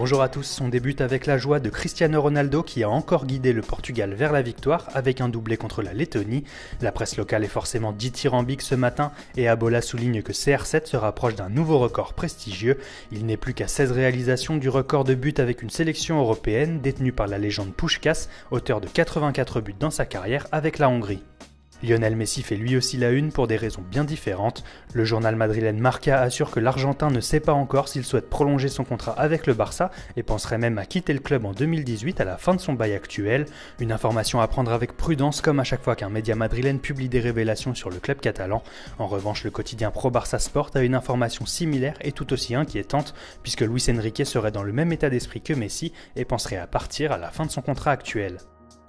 Bonjour à tous, on débute avec la joie de Cristiano Ronaldo qui a encore guidé le Portugal vers la victoire avec un doublé contre la Lettonie. La presse locale est forcément dithyrambique ce matin et Abola souligne que CR7 se rapproche d'un nouveau record prestigieux. Il n'est plus qu'à 16 réalisations du record de buts avec une sélection européenne détenue par la légende Puskás, auteur de 84 buts dans sa carrière avec la Hongrie. Lionel Messi fait lui aussi la une pour des raisons bien différentes. Le journal madrilène Marca assure que l'Argentin ne sait pas encore s'il souhaite prolonger son contrat avec le Barça et penserait même à quitter le club en 2018 à la fin de son bail actuel. Une information à prendre avec prudence comme à chaque fois qu'un média madrilène publie des révélations sur le club catalan. En revanche, le quotidien Pro Barça Sport a une information similaire et tout aussi inquiétante puisque Luis Enrique serait dans le même état d'esprit que Messi et penserait à partir à la fin de son contrat actuel.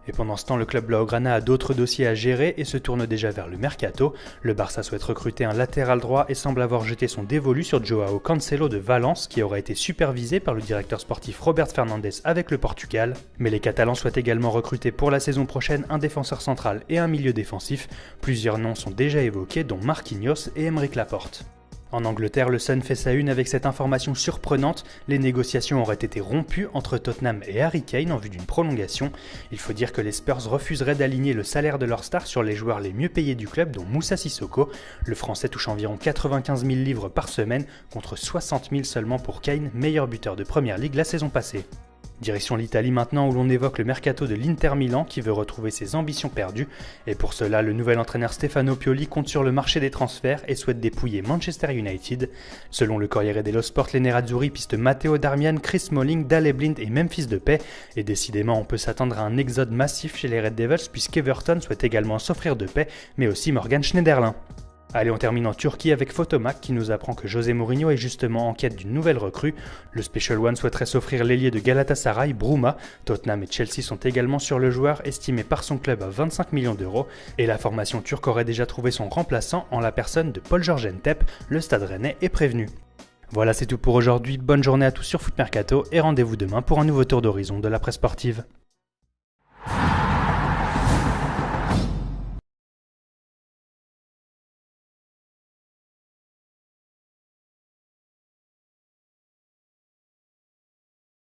Et pendant ce temps, le club blaugrana a d'autres dossiers à gérer et se tourne déjà vers le mercato. Le Barça souhaite recruter un latéral droit et semble avoir jeté son dévolu sur Joao Cancelo de Valence, qui aurait été supervisé par le directeur sportif Robert Fernandes avec le Portugal. Mais les Catalans souhaitent également recruter pour la saison prochaine un défenseur central et un milieu défensif. Plusieurs noms sont déjà évoqués, dont Marquinhos et Aymeric Laporte. En Angleterre, le Sun fait sa une avec cette information surprenante, les négociations auraient été rompues entre Tottenham et Harry Kane en vue d'une prolongation. Il faut dire que les Spurs refuseraient d'aligner le salaire de leur star sur les joueurs les mieux payés du club, dont Moussa Sissoko. Le Français touche environ 95 000 livres par semaine, contre 60 000 seulement pour Kane, meilleur buteur de Première Ligue la saison passée. Direction l'Italie maintenant où l'on évoque le mercato de l'Inter Milan qui veut retrouver ses ambitions perdues et pour cela le nouvel entraîneur Stefano Pioli compte sur le marché des transferts et souhaite dépouiller Manchester United. Selon le Corriere dello Sport, les Nerazzurri pistent Matteo Darmian, Chris Smalling, Daley Blind et Memphis Depay et décidément on peut s'attendre à un exode massif chez les Red Devils puisqu'Everton souhaite également s'offrir Depay mais aussi Morgan Schneiderlin. Allez, on termine en Turquie avec Photomac qui nous apprend que José Mourinho est justement en quête d'une nouvelle recrue. Le Special One souhaiterait s'offrir l'ailier de Galatasaray, Bruma. Tottenham et Chelsea sont également sur le joueur, estimé par son club à 25 millions d'euros. Et la formation turque aurait déjà trouvé son remplaçant en la personne de Paul George Entep. Le Stade Rennais est prévenu. Voilà, c'est tout pour aujourd'hui. Bonne journée à tous sur Foot Mercato et rendez-vous demain pour un nouveau tour d'horizon de la presse sportive.